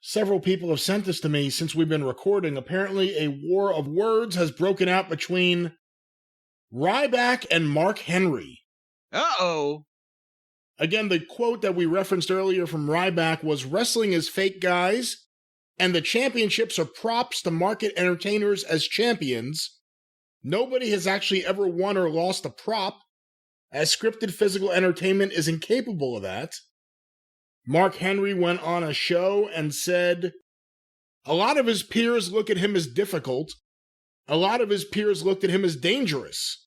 Several people have sent this to me since we've been recording. Apparently, a war of words has broken out between Ryback and Mark Henry. Uh-oh. Again, the quote that we referenced earlier from Ryback was, "Wrestling is fake, guys, and the championships are props to market entertainers as champions. Nobody has actually ever won or lost a prop, as scripted physical entertainment is incapable of that." Mark Henry went on a show and said, a lot of his peers look at him as difficult. A lot of his peers looked at him as dangerous.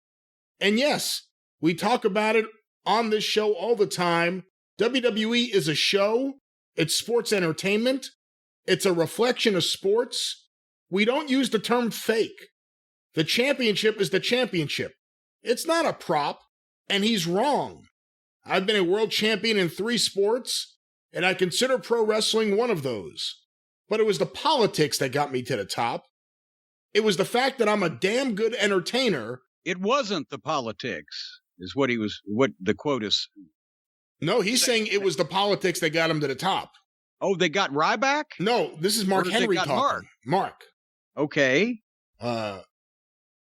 And yes, we talk about it on this show all the time. WWE is a show. It's sports entertainment. It's a reflection of sports. We don't use the term fake. The championship is the championship. It's not a prop, and he's wrong. I've been a world champion in 3 sports, and I consider pro wrestling one of those. But it was the politics that got me to the top. It was the fact that I'm a damn good entertainer. It wasn't the politics, is what the quote is. No, he's saying it was the politics that got him to the top. Oh, they got Ryback? No, this is Mark Henry talking. Mark. Okay.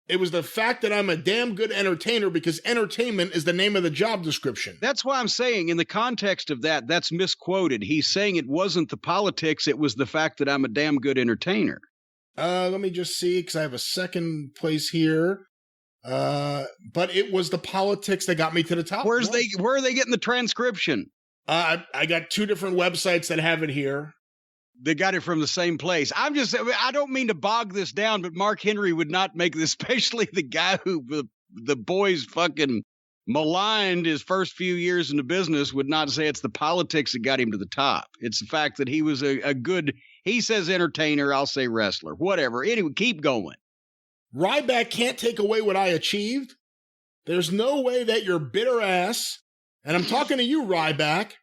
It was the fact that I'm a damn good entertainer, because entertainment is the name of the job description. That's why I'm saying, in the context of that, that's misquoted. He's saying it wasn't the politics, it was the fact that I'm a damn good entertainer. Let me just see, because I have a second place here. But it was the politics that got me to the top. Where are they getting the transcription? I got 2 different websites that have it here. They got it from the same place. I don't mean to bog this down, but Mark Henry would not make this, especially the guy who the boys fucking maligned his first few years in the business, would not say it's the politics that got him to the top. It's the fact that he was a good, he says entertainer, I'll say wrestler, whatever. Anyway, keep going. Ryback can't take away what I achieved. There's no way that your bitter ass, and I'm talking to you, Ryback.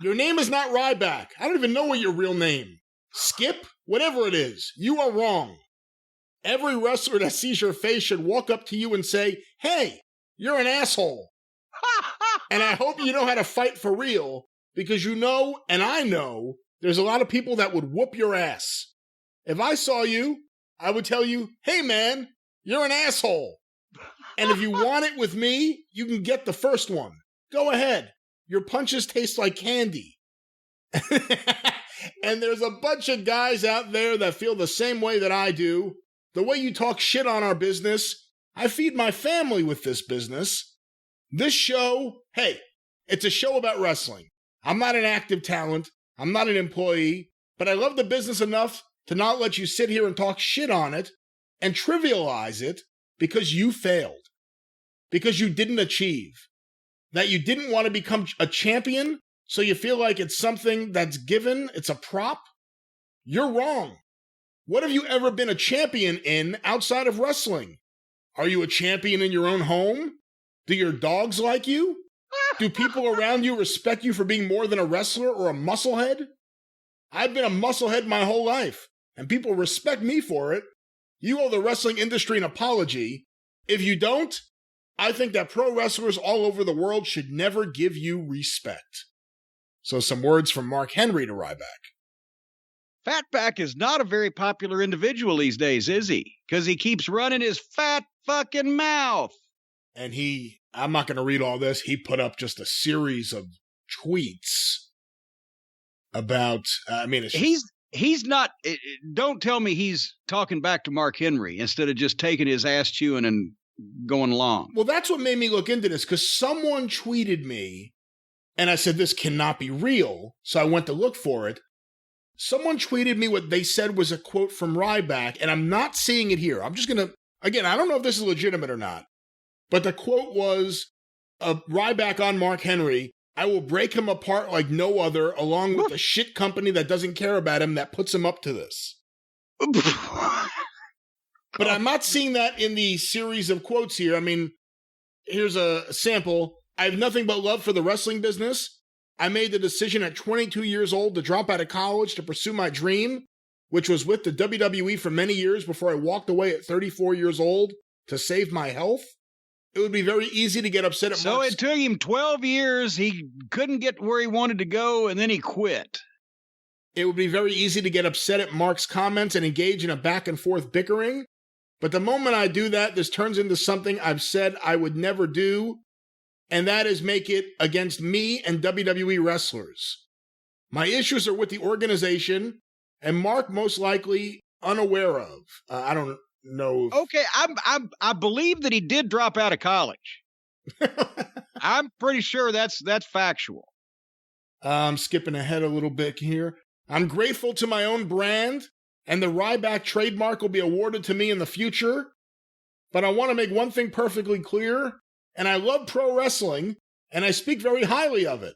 Your name is not Ryback. I don't even know what your real name. Skip? Whatever it is. You are wrong. Every wrestler that sees your face should walk up to you and say, "Hey, you're an asshole." And I hope you know how to fight for real, because you know, and I know, there's a lot of people that would whoop your ass. If I saw you, I would tell you, "Hey man, you're an asshole." And if you want it with me, you can get the first one. Go ahead. Your punches taste like candy. And there's a bunch of guys out there that feel the same way that I do. The way you talk shit on our business, I feed my family with this business. This show, hey, it's a show about wrestling. I'm not an active talent. I'm not an employee. But I love the business enough to not let you sit here and talk shit on it and trivialize it because you failed. Because you didn't achieve. That you didn't want to become a champion, so you feel like it's something that's given, it's a prop? You're wrong. What have you ever been a champion in outside of wrestling? Are you a champion in your own home? Do your dogs like you? Do people around you respect you for being more than a wrestler or a musclehead? I've been a musclehead my whole life, and people respect me for it. You owe the wrestling industry an apology. If you don't, I think that pro wrestlers all over the world should never give you respect. So some words from Mark Henry to Ryback. Fatback is not a very popular individual these days, is he? Because he keeps running his fat fucking mouth. And I'm not going to read all this. He put up just a series of tweets about, He's not, don't tell me he's talking back to Mark Henry instead of just taking his ass chewing and going along. Well, that's what made me look into this, because someone tweeted me, and I said, this cannot be real, so I went to look for it. Someone tweeted me what they said was a quote from Ryback, and I'm not seeing it here. I'm just going to, again, I don't know if this is legitimate or not, but the quote was, Ryback on Mark Henry, "I will break him apart like no other, along with the shit company that doesn't care about him that puts him up to this." But I'm not seeing that in the series of quotes here. I mean, here's a sample. "I have nothing but love for the wrestling business. I made the decision at 22 years old to drop out of college to pursue my dream, which was with the WWE for many years before I walked away at 34 years old to save my health. It would be very easy to get upset at So it took him 12 years. He couldn't get where he wanted to go, and then he quit. it would be very easy to get upset at Mark's comments and engage in a back and forth bickering. But the moment I do that, this turns into something I've said I would never do, and that is make it against me and WWE wrestlers. My issues are with the organization, and Mark most likely unaware of. I don't know. Okay, I believe that he did drop out of college. I'm pretty sure that's factual. I'm skipping ahead a little bit here. I'm grateful to my own brand, and the Ryback trademark will be awarded to me in the future. But I want to make one thing perfectly clear, and I love pro wrestling, and I speak very highly of it.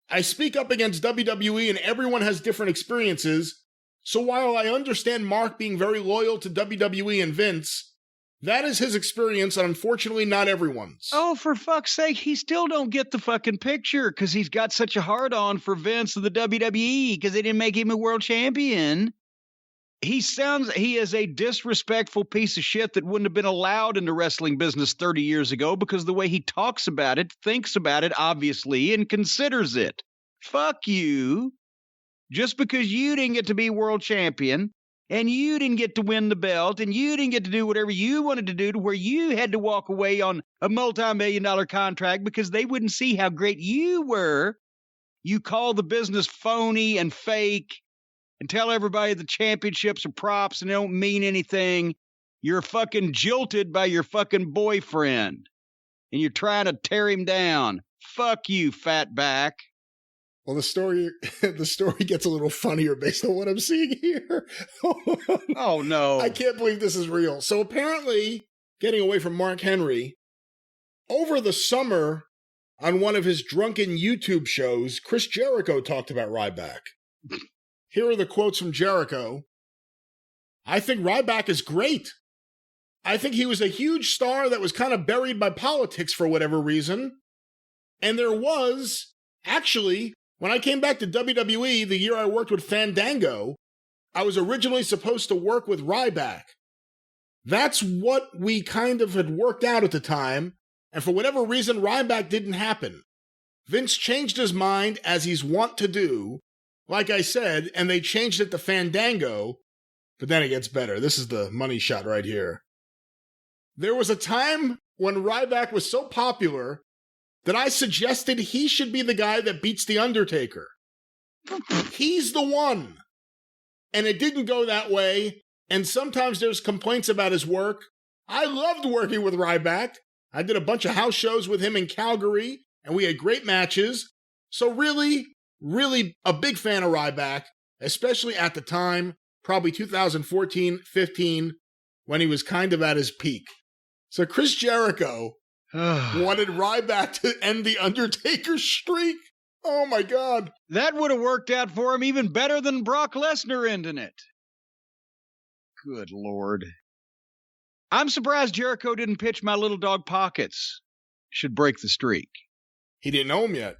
I speak up against WWE, and everyone has different experiences. So while I understand Mark being very loyal to WWE and Vince, that is his experience, and unfortunately not everyone's. Oh, for fuck's sake, he still don't get the fucking picture because he's got such a hard-on for Vince and the WWE because they didn't make him a world champion. He is a disrespectful piece of shit that wouldn't have been allowed in the wrestling business 30 years ago because the way he talks about it, thinks about it, obviously, and considers it. Fuck you. Just because you didn't get to be world champion and you didn't get to win the belt and you didn't get to do whatever you wanted to do to where you had to walk away on a multi-million-dollar contract because they wouldn't see how great you were, you call the business phony and fake and tell everybody the championships are props and they don't mean anything. You're fucking jilted by your fucking boyfriend and you're trying to tear him down. Fuck you, fatback. Well, the story gets a little funnier based on what I'm seeing here. Oh, no. I can't believe this is real. So apparently, getting away from Mark Henry, over the summer on one of his drunken YouTube shows, Chris Jericho talked about Ryback. Here are the quotes from Jericho. I think Ryback is great. I think he was a huge star that was kind of buried by politics for whatever reason. And there was, actually, when I came back to WWE the year I worked with Fandango, I was originally supposed to work with Ryback. That's what we kind of had worked out at the time, and for whatever reason, Ryback didn't happen. Vince changed his mind, as he's wont to do, like I said, and they changed it to Fandango, but then it gets better. This is the money shot right here. There was a time when Ryback was so popular that I suggested he should be the guy that beats The Undertaker. He's the one. And it didn't go that way, and sometimes there's complaints about his work. I loved working with Ryback. I did a bunch of house shows with him in Calgary, and we had great matches. So really, really a big fan of Ryback, especially at the time, probably 2014, 15, when he was kind of at his peak. So Chris Jericho wanted Ryback to end The Undertaker's streak. Oh, my God. That would have worked out for him even better than Brock Lesnar ending it. Good Lord. I'm surprised Jericho didn't pitch my little dog Pockets. Should break the streak. He didn't know him yet.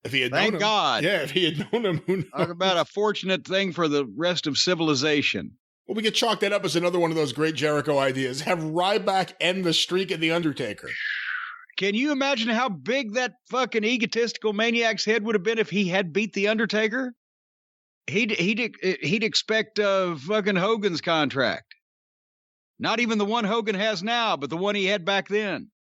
If he had known him. Thank God. Yeah, if he had known him, who knows? Talk about a fortunate thing for the rest of civilization. Well, we could chalk that up as another one of those great Jericho ideas. Have Ryback end the streak of The Undertaker. Can you imagine how big that fucking egotistical maniac's head would have been if he had beat The Undertaker? He'd expect fucking Hogan's contract. Not even the one Hogan has now, but the one he had back then.